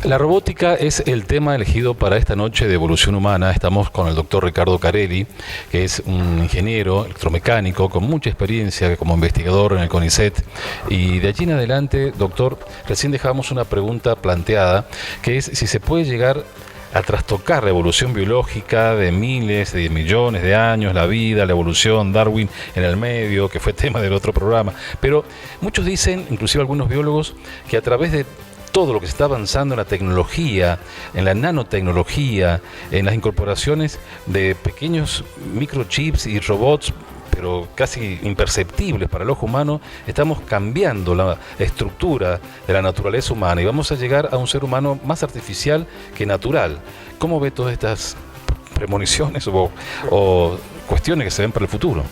La robótica es el tema elegido para esta noche de Evolución Humana. Estamos con el doctor Ricardo Carelli, que es un ingeniero electromecánico con mucha experiencia como investigador en el CONICET. Y de allí en adelante, doctor, recién dejábamos una pregunta planteada, que es si se puede llegar a trastocar la evolución biológica de miles, de millones de años, la vida, la evolución, Darwin en el medio, que fue tema del otro programa. Pero muchos dicen, inclusive algunos biólogos, que a través de todo lo que se está avanzando en la tecnología, en la nanotecnología, en las incorporaciones de pequeños microchips y robots, pero casi imperceptibles para el ojo humano, estamos cambiando la estructura de la naturaleza humana y vamos a llegar a un ser humano más artificial que natural. ¿Cómo ve todas estas premoniciones o cuestiones que se ven para el futuro?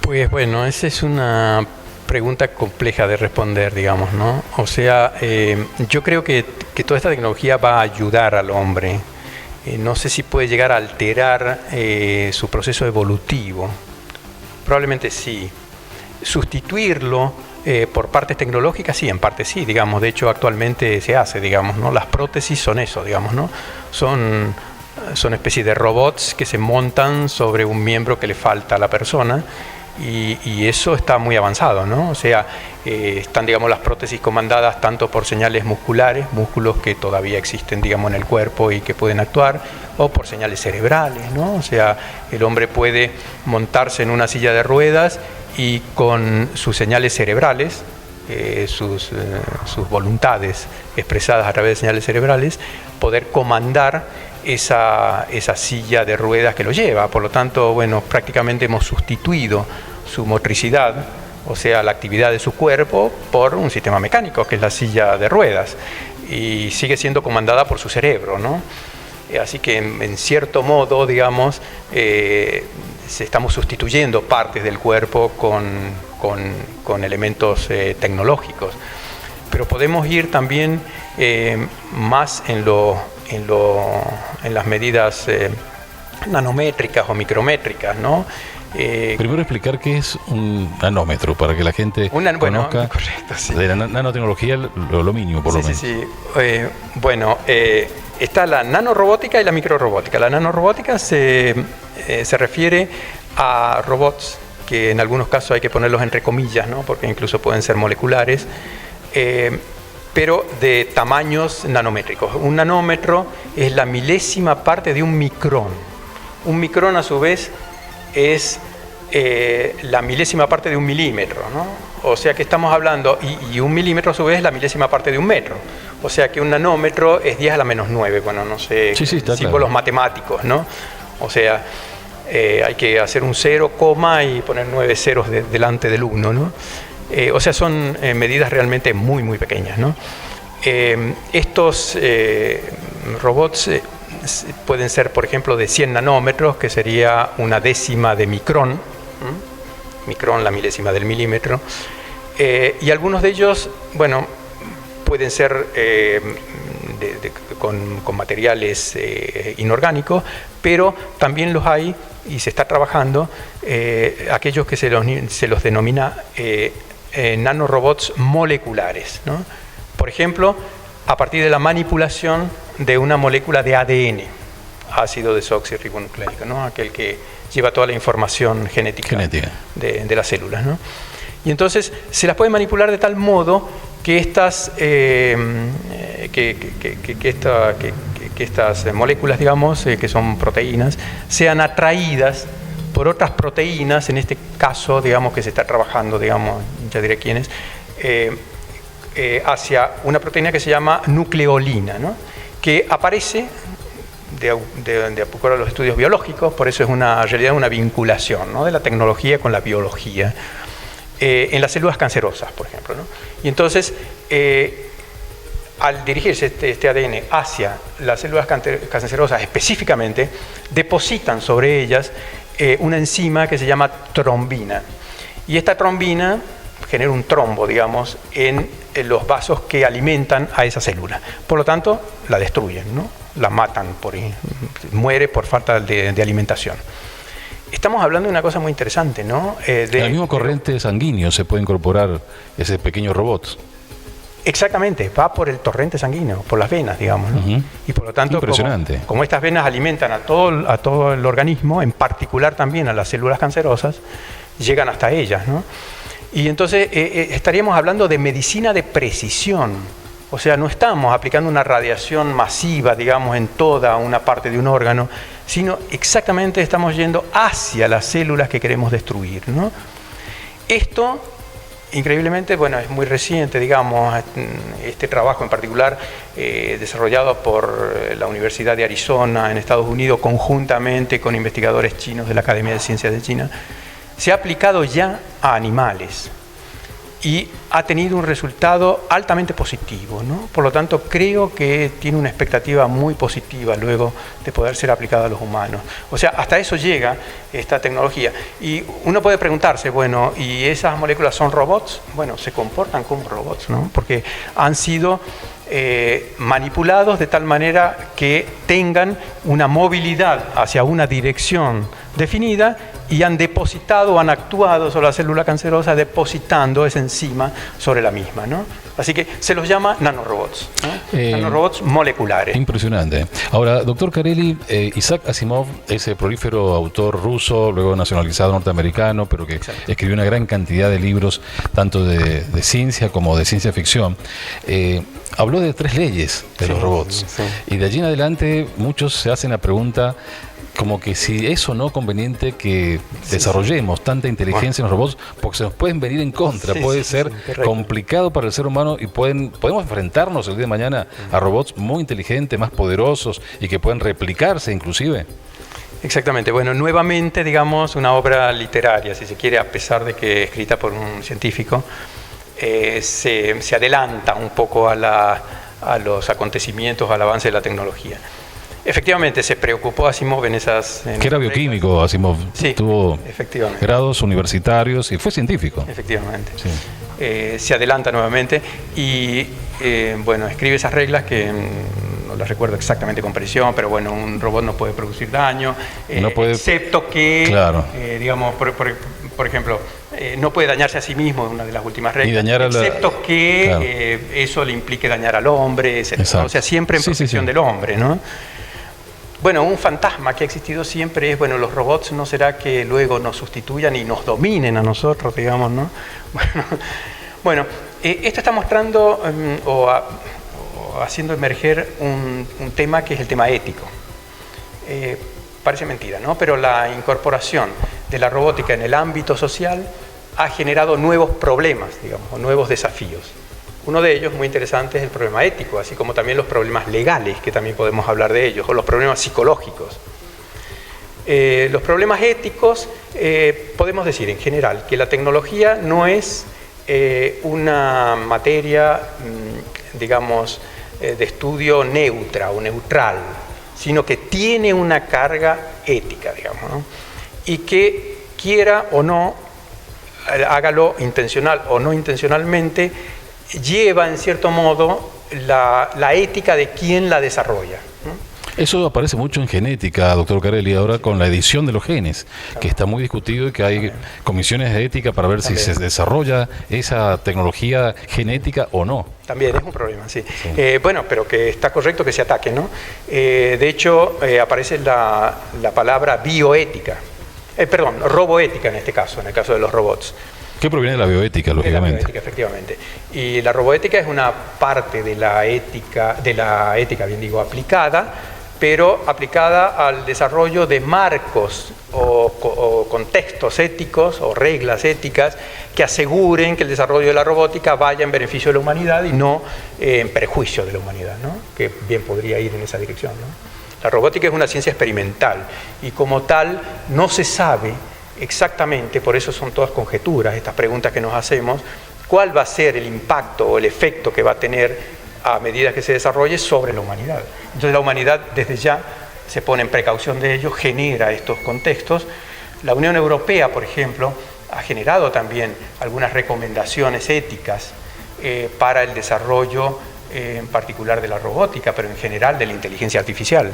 Pues bueno, esa es una pregunta compleja de responder, digamos, ¿no? O sea, yo creo que toda esta tecnología va a ayudar al hombre. No sé si puede llegar a alterar su proceso evolutivo. Probablemente sí. Sustituirlo por partes tecnológicas, sí, en parte sí, digamos. De hecho, actualmente se hace, digamos, ¿no? Las prótesis son eso, digamos, ¿no? Son especies de robots que se montan sobre un miembro que le falta a la persona. Y eso está muy avanzado, ¿no? O sea, están, digamos, las prótesis comandadas tanto por señales musculares, músculos que todavía existen, digamos, en el cuerpo y que pueden actuar, o por señales cerebrales, ¿no? O sea, el hombre puede montarse en una silla de ruedas y con sus señales cerebrales, sus voluntades expresadas a través de señales cerebrales, poder comandar esa silla de ruedas que lo lleva. Por lo tanto, bueno, prácticamente hemos sustituido su motricidad, o sea, la actividad de su cuerpo, por un sistema mecánico, que es la silla de ruedas, y sigue siendo comandada por su cerebro, ¿no? Así que, en cierto modo, digamos, estamos sustituyendo partes del cuerpo con elementos tecnológicos. Pero podemos ir también más en las medidas nanométricas o micrométricas, ¿no? Primero explicar qué es un nanómetro, para que la gente conozca. Bueno, correcto, sí. De la nanotecnología lo mínimo, por lo menos. Sí. Bueno, está la nanorobótica y la microrobótica. La nanorobótica se refiere a robots que en algunos casos hay que ponerlos entre comillas, ¿no? Porque incluso pueden ser moleculares, pero de tamaños nanométricos. Un nanómetro es la milésima parte de un micrón. Un micrón, a su vez, es la milésima parte de un milímetro, ¿no? O sea que estamos hablando, y un milímetro a su vez es la milésima parte de un metro. O sea que un nanómetro es 10 a la menos 9, bueno, no sé, sí, símbolos claro. Matemáticos, ¿no? O sea, hay que hacer un 0, y poner 9 ceros delante del 1, ¿no? O sea, son medidas realmente muy, muy pequeñas, ¿no? Estos robots pueden ser, por ejemplo, de 100 nanómetros, que sería una décima de micrón, micrón, la milésima del milímetro, y algunos de ellos, bueno, pueden ser con materiales inorgánicos, pero también los hay, y se está trabajando, aquellos que se los denomina nanorobots moleculares, ¿no? Por ejemplo, a partir de la manipulación de una molécula de ADN, ácido desoxirribonucleico, ¿no? Aquel que lleva toda la información genética. De las células, ¿no? Y entonces se las puede manipular de tal modo que estas moléculas, digamos, que son proteínas, sean atraídas por otras proteínas, en este caso, digamos, que se está trabajando, digamos, ya diré quiénes, hacia una proteína que se llama nucleolina, ¿no? Que aparece de acuerdo a los estudios biológicos, por eso es en realidad una vinculación, ¿no? De la tecnología con la biología, en las células cancerosas, por ejemplo, ¿no? Y entonces, al dirigirse este ADN hacia las células cancerosas específicamente, depositan sobre ellas una enzima que se llama trombina. Y esta trombina genera un trombo, digamos, en los vasos que alimentan a esa célula. Por lo tanto, la destruyen, ¿no? La matan, muere por falta de alimentación. Estamos hablando de una cosa muy interesante, ¿no? En el mismo corriente sanguíneo se puede incorporar ese pequeño robot. Exactamente, va por el torrente sanguíneo, por las venas, digamos, ¿no? Y por lo tanto, impresionante. como estas venas alimentan a todo el organismo, en particular también a las células cancerosas, llegan hasta ellas, ¿no? Y entonces estaríamos hablando de medicina de precisión. O sea, no estamos aplicando una radiación masiva, digamos, en toda una parte de un órgano, sino exactamente estamos yendo hacia las células que queremos destruir, ¿no? Esto, increíblemente, bueno, es muy reciente, digamos, este trabajo en particular desarrollado por la Universidad de Arizona en Estados Unidos, conjuntamente con investigadores chinos de la Academia de Ciencias de China, se ha aplicado ya a animales y ha tenido un resultado altamente positivo, ¿no? Por lo tanto, creo que tiene una expectativa muy positiva luego de poder ser aplicada a los humanos. O sea, hasta eso llega esta tecnología. Y uno puede preguntarse, bueno, ¿y esas moléculas son robots? Bueno, se comportan como robots, ¿no? Porque han sido manipulados de tal manera que tengan una movilidad hacia una dirección definida y han depositado, han actuado sobre la célula cancerosa depositando esa enzima sobre la misma, ¿no? Así que se los llama nanorobots, ¿no? Nanorobots moleculares. Impresionante. Ahora, doctor Carelli, Isaac Asimov, ese prolífero autor ruso, luego nacionalizado norteamericano, pero que escribió una gran cantidad de libros, tanto de ciencia como de ciencia ficción, habló de 3 leyes de los robots. Sí. Y de allí en adelante muchos se hacen la pregunta como que si es o no conveniente que desarrollemos tanta inteligencia en los robots, porque se nos pueden venir en contra, puede ser complicado para el ser humano y podemos enfrentarnos el día de mañana a robots muy inteligentes, más poderosos y que pueden replicarse inclusive. Exactamente. Bueno, nuevamente, digamos, una obra literaria, si se quiere, a pesar de que escrita por un científico, se adelanta un poco a los acontecimientos, al avance de la tecnología. Efectivamente, se preocupó Asimov en esas... que era bioquímico, Asimov. Sí, tuvo grados universitarios y fue científico. Efectivamente. Sí. Se adelanta nuevamente y, bueno, escribe esas reglas que no las recuerdo exactamente con precisión, pero bueno, un robot no puede producir daño, no puede, excepto que, digamos, por ejemplo, no puede dañarse a sí mismo, una de las últimas reglas, excepto que eso le implique dañar al hombre, etc. O sea, siempre en protección del hombre, ¿no? Bueno, un fantasma que ha existido siempre es, bueno, los robots no será que luego nos sustituyan y nos dominen a nosotros, digamos, ¿no? Bueno, esto está mostrando o haciendo emerger un tema que es el tema ético. Parece mentira, ¿no? Pero la incorporación de la robótica en el ámbito social ha generado nuevos problemas, digamos, o nuevos desafíos. Uno de ellos, muy interesante, es el problema ético, así como también los problemas legales, que también podemos hablar de ellos, o los problemas psicológicos. Los problemas éticos, podemos decir en general que la tecnología no es una materia, digamos, de estudio neutra o neutral, sino que tiene una carga ética, digamos, ¿no? Y que quiera o no, hágalo intencional o no intencionalmente, lleva en cierto modo la ética de quien la desarrolla, ¿no? Eso aparece mucho en genética, doctor Carelli, ahora con la edición de los genes, que está muy discutido y que hay comisiones de ética para ver si se desarrolla esa tecnología genética o no. También es un problema, sí. Bueno, pero que está correcto que se ataque, ¿no? De hecho, aparece la palabra bioética, perdón, roboética en este caso, en el caso de los robots. ¿Qué proviene de la bioética, lógicamente? De la bioética, efectivamente. Y la roboética es una parte de la ética, bien digo, aplicada, pero aplicada al desarrollo de marcos o contextos éticos o reglas éticas que aseguren que el desarrollo de la robótica vaya en beneficio de la humanidad y no en perjuicio de la humanidad, ¿no? Que bien podría ir en esa dirección, ¿no? La robótica es una ciencia experimental y como tal no se sabe exactamente, por eso son todas conjeturas, estas preguntas que nos hacemos, cuál va a ser el impacto o el efecto que va a tener a medida que se desarrolle sobre la humanidad. Entonces la humanidad desde ya se pone en precaución de ello, genera estos contextos. La Unión Europea, por ejemplo, ha generado también algunas recomendaciones éticas para el desarrollo en particular de la robótica, pero en general de la inteligencia artificial.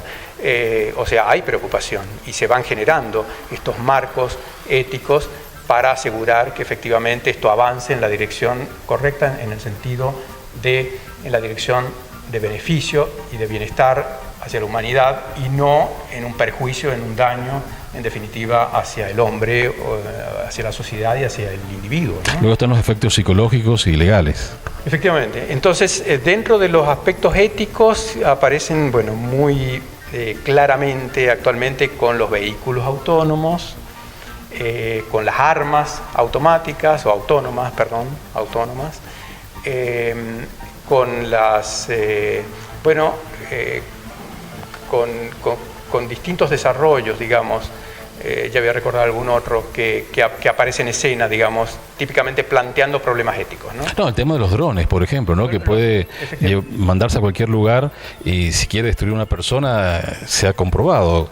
O sea, hay preocupación y se van generando estos marcos éticos para asegurar que efectivamente esto avance en la dirección correcta, en el sentido en la dirección de beneficio y de bienestar hacia la humanidad y no en un perjuicio, en un daño, en definitiva, hacia el hombre, hacia la sociedad y hacia el individuo, ¿no? Luego están los efectos psicológicos y legales. Efectivamente. Entonces, dentro de los aspectos éticos aparecen, bueno, muy claramente actualmente con los vehículos autónomos, con las armas automáticas o autónomas, con las, con distintos desarrollos, digamos. Ya voy a recordar algún otro que aparece en escena, digamos, típicamente planteando problemas éticos, ¿no? No, el tema de los drones, por ejemplo, ¿no? Que puede mandarse a cualquier lugar y si quiere destruir una persona, se ha comprobado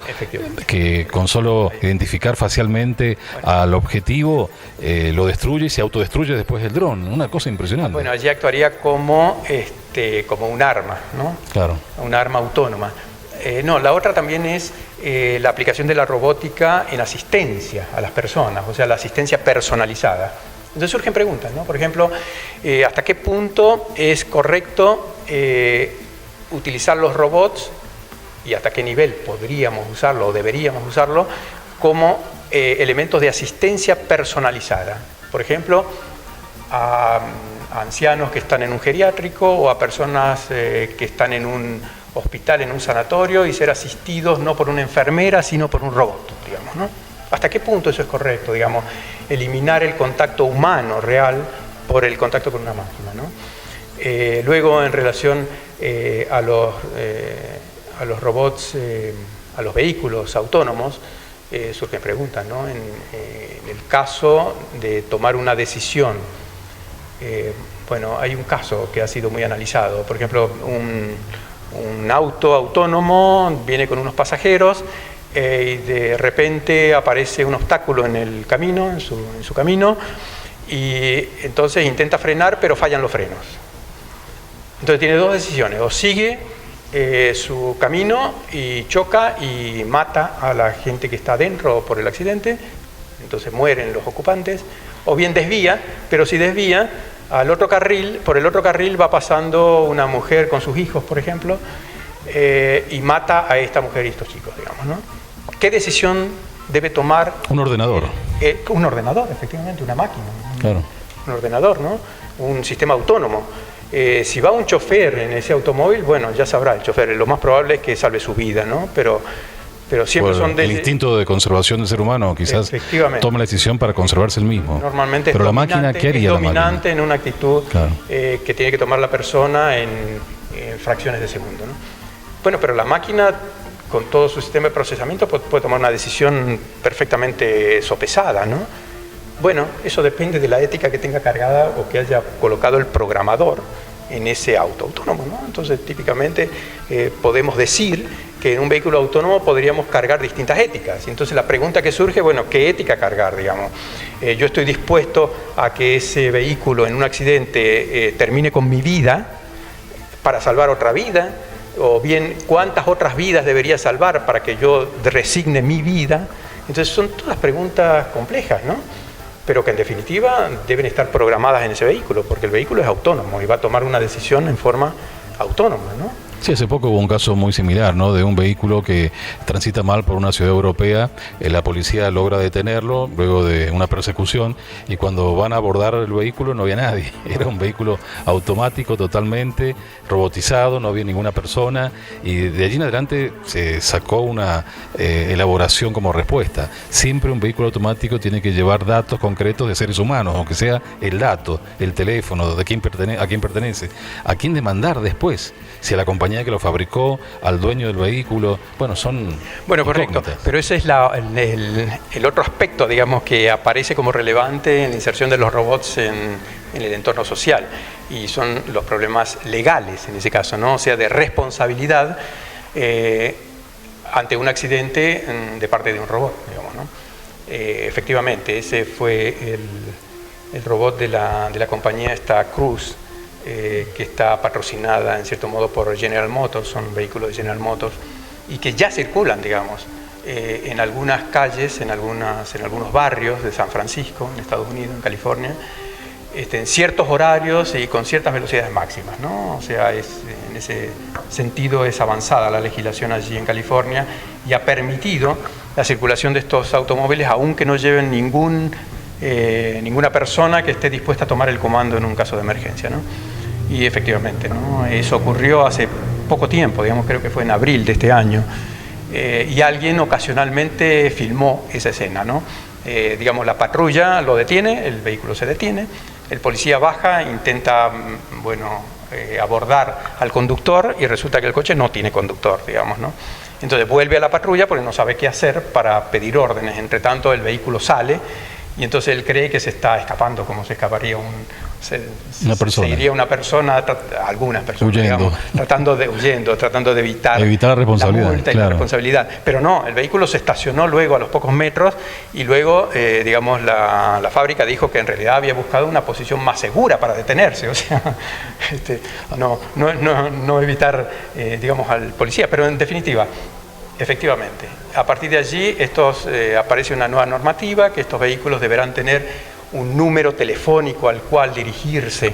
que con solo identificar facialmente al objetivo, lo destruye y se autodestruye después el dron. Una cosa impresionante. Bueno, allí actuaría como un arma, ¿no? Claro. Un arma autónoma. No, la otra también es la aplicación de la robótica en asistencia a las personas, o sea, la asistencia personalizada. Entonces surgen preguntas, ¿no? Por ejemplo, ¿hasta qué punto es correcto utilizar los robots y hasta qué nivel podríamos usarlo o deberíamos usarlo como elementos de asistencia personalizada? Por ejemplo, a ancianos que están en un geriátrico o a personas que están en un hospital, en un sanatorio, y ser asistidos no por una enfermera, sino por un robot, digamos, ¿no? ¿Hasta qué punto eso es correcto, digamos? Eliminar el contacto humano real por el contacto con una máquina, ¿no? Luego, en relación a los robots, a los vehículos autónomos, surgen preguntas, ¿no? En el caso de tomar una decisión, bueno, hay un caso que ha sido muy analizado. Por ejemplo, un auto autónomo viene con unos pasajeros y de repente aparece un obstáculo en el camino, en su camino, y entonces intenta frenar, pero fallan los frenos. Entonces tiene dos decisiones: o sigue su camino y choca y mata a la gente que está adentro por el accidente, entonces mueren los ocupantes, o bien desvía, pero si desvía al otro carril, por el otro carril va pasando una mujer con sus hijos, por ejemplo, y mata a esta mujer y estos chicos, digamos, ¿no? ¿Qué decisión debe tomar? Un ordenador. Un ordenador, efectivamente, una máquina. Claro. Un ordenador, ¿no? Un sistema autónomo. Si va un chofer en ese automóvil, bueno, ya sabrá el chofer, lo más probable es que salve su vida, ¿no? Pero siempre son el instinto de conservación del ser humano quizás toma la decisión para conservarse el mismo. Normalmente pero la máquina, ¿qué haría la máquina? Es dominante en una actitud que tiene que tomar la persona en fracciones de segundo, ¿no? Bueno, pero la máquina, con todo su sistema de procesamiento, puede tomar una decisión perfectamente sopesada, ¿no? Bueno, eso depende de la ética que tenga cargada o que haya colocado el programador en ese auto autónomo, ¿no? Entonces, típicamente podemos decir que en un vehículo autónomo podríamos cargar distintas éticas. Y entonces la pregunta que surge, bueno, ¿qué ética cargar, digamos? Yo estoy dispuesto a que ese vehículo en un accidente termine con mi vida para salvar otra vida, o bien cuántas otras vidas debería salvar para que yo resigne mi vida. Entonces son todas preguntas complejas, ¿no? Pero que en definitiva deben estar programadas en ese vehículo, porque el vehículo es autónomo y va a tomar una decisión en forma autónoma, ¿no? Sí, hace poco hubo un caso muy similar, ¿no? De un vehículo que transita mal por una ciudad europea, la policía logra detenerlo luego de una persecución y cuando van a abordar el vehículo no había nadie, era un vehículo automático totalmente, robotizado, no había ninguna persona y de allí en adelante se sacó una elaboración como respuesta. Siempre un vehículo automático tiene que llevar datos concretos de seres humanos, aunque sea el dato, el teléfono, de quién a quién pertenece, a quién demandar después, si a la compañía que lo fabricó, al dueño del vehículo. Bueno, son... Bueno, correcto, pero ese es el otro aspecto, digamos, que aparece como relevante en la inserción de los robots en el entorno social, y son los problemas legales en ese caso, ¿no? O sea, de responsabilidad ante un accidente de parte de un robot, digamos, ¿no? Efectivamente, ese fue el robot de la compañía Cruise, que está patrocinada en cierto modo por General Motors, son vehículos de General Motors, y que ya circulan, digamos, en algunas calles, en algunos barrios de San Francisco, en Estados Unidos, en California, en ciertos horarios y con ciertas velocidades máximas, ¿no? O sea, en ese sentido es avanzada la legislación allí en California y ha permitido la circulación de estos automóviles aunque no lleven ninguna persona que esté dispuesta a tomar el comando en un caso de emergencia, ¿no? Y efectivamente, ¿no? Eso ocurrió hace poco tiempo, digamos, creo que fue en abril de este año, y alguien ocasionalmente filmó esa escena, ¿no? Digamos, la patrulla lo detiene, el vehículo se detiene, el policía baja, intenta, abordar al conductor y resulta que el coche no tiene conductor, digamos, ¿no? Entonces vuelve a la patrulla porque no sabe qué hacer para pedir órdenes. Entre tanto, el vehículo sale y entonces él cree que se está escapando, como se escaparía una persona. Se iría una persona, algunas personas, huyendo. Digamos, tratando de evitar la responsabilidad, la multa y claro. la responsabilidad. Pero no, el vehículo se estacionó luego a los pocos metros y luego, digamos, la fábrica dijo que en realidad había buscado una posición más segura para detenerse, o sea, no evitar, digamos, al policía. Pero en definitiva, efectivamente, a partir de allí aparece una nueva normativa que estos vehículos deberán tener un número telefónico al cual dirigirse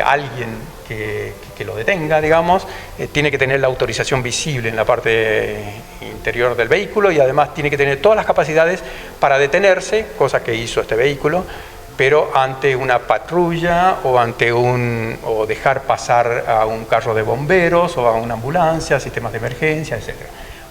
alguien que lo detenga, digamos, tiene que tener la autorización visible en la parte interior del vehículo y además tiene que tener todas las capacidades para detenerse, cosa que hizo este vehículo, pero ante una patrulla o dejar pasar a un carro de bomberos o a una ambulancia, sistemas de emergencia, etc.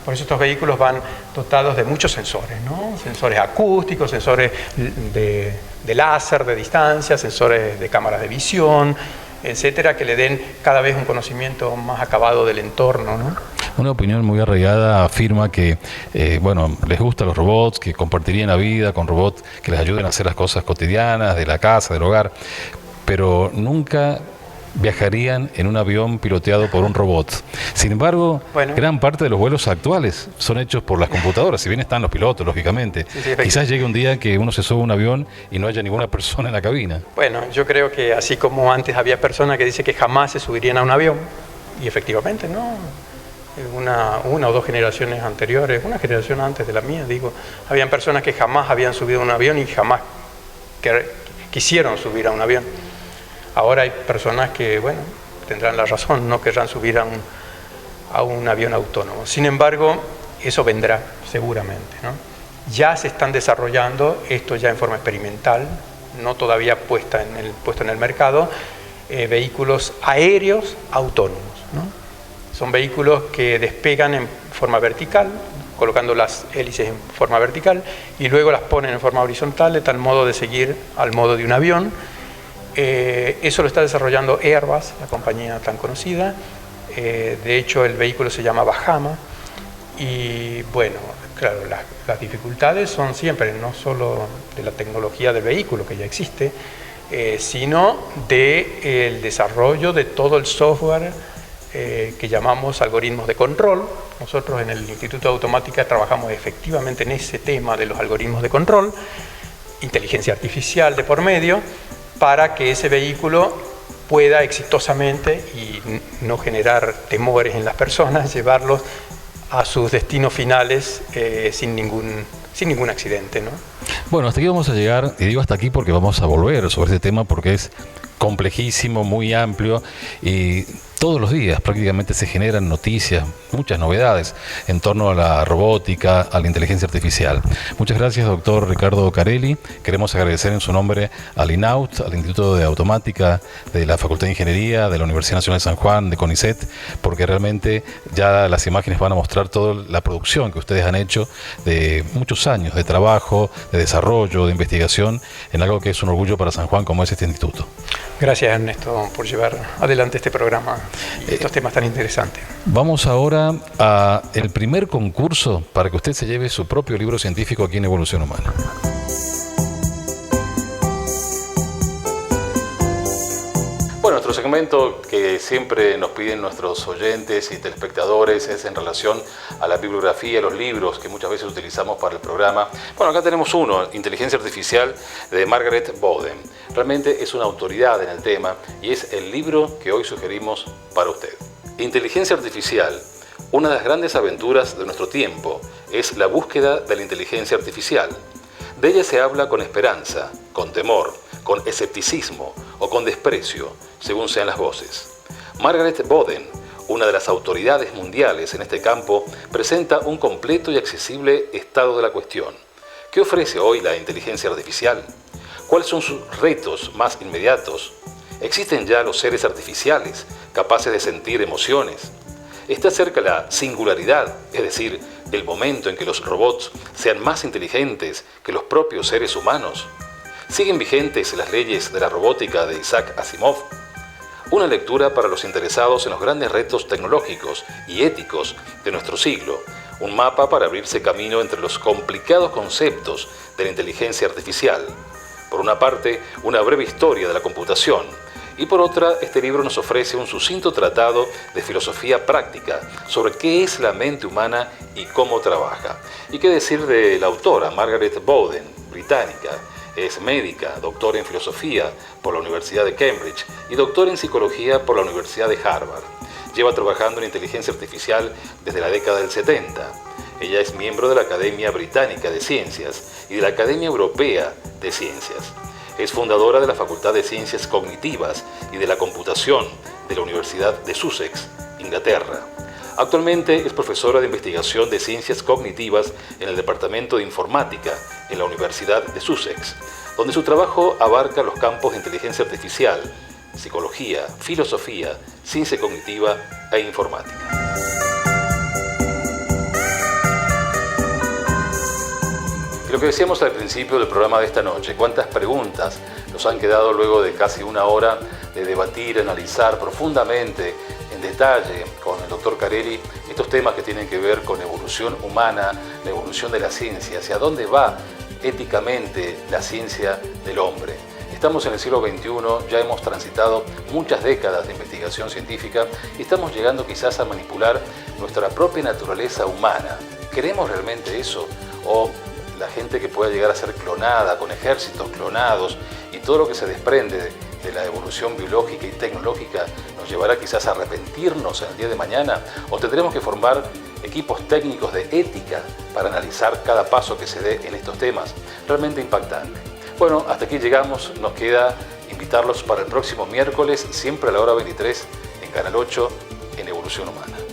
Por eso estos vehículos van dotados de muchos sensores, ¿no? Sensores acústicos, sensores de láser de distancia, sensores de cámaras de visión, etcétera, que le den cada vez un conocimiento más acabado del entorno, ¿no? Una opinión muy arraigada afirma que, les gustan los robots, que compartirían la vida con robots que les ayuden a hacer las cosas cotidianas, de la casa, del hogar, pero nunca viajarían en un avión piloteado por un robot. Sin embargo, gran parte de los vuelos actuales son hechos por las computadoras, si bien están los pilotos, lógicamente. Sí, quizás llegue un día que uno se sube a un avión y no haya ninguna persona en la cabina. Bueno, yo creo que así como antes había personas que dicen que jamás se subirían a un avión, y efectivamente, ¿no? Una o dos generaciones anteriores, una generación antes de la mía, digo, habían personas que jamás habían subido a un avión y jamás quisieron subir a un avión. Ahora hay personas que, tendrán la razón, no querrán subir a un avión autónomo. Sin embargo, eso vendrá seguramente, ¿no? Ya se están desarrollando, esto ya en forma experimental, no todavía puesto en el mercado, vehículos aéreos autónomos, ¿no? Son vehículos que despegan en forma vertical, colocando las hélices en forma vertical, y luego las ponen en forma horizontal, de tal modo de seguir al modo de un avión. Eso lo está desarrollando Airbus, la compañía tan conocida. De hecho, el vehículo se llama Bahama. Y bueno, claro, las dificultades son siempre no solo de la tecnología del vehículo que ya existe, sino del desarrollo de todo el software que llamamos algoritmos de control. Nosotros en el Instituto de Automática trabajamos efectivamente en ese tema de los algoritmos de control, inteligencia artificial de por medio, para que ese vehículo pueda exitosamente y no generar temores en las personas, llevarlos a sus destinos finales sin ningún accidente, ¿no? Bueno, hasta aquí vamos a llegar, y digo hasta aquí porque vamos a volver sobre este tema porque es complejísimo, muy amplio y todos los días prácticamente se generan noticias, muchas novedades en torno a la robótica, a la inteligencia artificial. Muchas gracias, doctor Ricardo Carelli. Queremos agradecer en su nombre al INAUT, al Instituto de Automática de la Facultad de Ingeniería de la Universidad Nacional de San Juan, de CONICET, porque realmente ya las imágenes van a mostrar toda la producción que ustedes han hecho de muchos años de trabajo, de desarrollo, de investigación, en algo que es un orgullo para San Juan como es este instituto. Gracias, Ernesto, por llevar adelante este programa y estos temas tan interesantes. Vamos ahora a el primer concurso para que usted se lleve su propio libro científico aquí en Evolución Humana. Bueno, nuestro segmento que siempre nos piden nuestros oyentes y telespectadores es en relación a la bibliografía, los libros que muchas veces utilizamos para el programa. Bueno, acá tenemos uno, Inteligencia Artificial, de Margaret Bowden. Realmente es una autoridad en el tema y es el libro que hoy sugerimos para usted. Inteligencia Artificial, una de las grandes aventuras de nuestro tiempo, es la búsqueda de la inteligencia artificial. De ella se habla con esperanza, con temor, con escepticismo o con desprecio, según sean las voces. Margaret Boden, una de las autoridades mundiales en este campo, presenta un completo y accesible estado de la cuestión. ¿Qué ofrece hoy la inteligencia artificial? ¿Cuáles son sus retos más inmediatos? ¿Existen ya los seres artificiales capaces de sentir emociones? ¿Está cerca la singularidad, es decir, el momento en que los robots sean más inteligentes que los propios seres humanos? ¿Siguen vigentes las leyes de la robótica de Isaac Asimov? Una lectura para los interesados en los grandes retos tecnológicos y éticos de nuestro siglo. Un mapa para abrirse camino entre los complicados conceptos de la inteligencia artificial. Por una parte, una breve historia de la computación. Y por otra, este libro nos ofrece un sucinto tratado de filosofía práctica sobre qué es la mente humana y cómo trabaja. Y qué decir de la autora Margaret Boden, británica. Es médica, doctora en filosofía por la Universidad de Cambridge y doctora en psicología por la Universidad de Harvard. Lleva trabajando en inteligencia artificial desde la década del 70. Ella es miembro de la Academia Británica de Ciencias y de la Academia Europea de Ciencias. Es fundadora de la Facultad de Ciencias Cognitivas y de la Computación de la Universidad de Sussex, Inglaterra. Actualmente es profesora de investigación de ciencias cognitivas en el Departamento de Informática en la Universidad de Sussex, donde su trabajo abarca los campos de inteligencia artificial, psicología, filosofía, ciencia cognitiva e informática. Y lo que decíamos al principio del programa de esta noche, cuántas preguntas nos han quedado luego de casi una hora de debatir, analizar profundamente, en detalle, con el doctor Carelli, estos temas que tienen que ver con evolución humana, la evolución de la ciencia, hacia dónde va éticamente la ciencia del hombre. Estamos en el siglo XXI, ya hemos transitado muchas décadas de investigación científica y estamos llegando quizás a manipular nuestra propia naturaleza humana. ¿Queremos realmente eso? ¿O la gente que pueda llegar a ser clonada, con ejércitos clonados y todo lo que se desprende de la evolución biológica y tecnológica nos llevará quizás a arrepentirnos en el día de mañana? ¿O tendremos que formar equipos técnicos de ética para analizar cada paso que se dé en estos temas? Realmente impactante. Bueno, hasta aquí llegamos. Nos queda invitarlos para el próximo miércoles, siempre a la hora 23, en Canal 8, en Evolución Humana.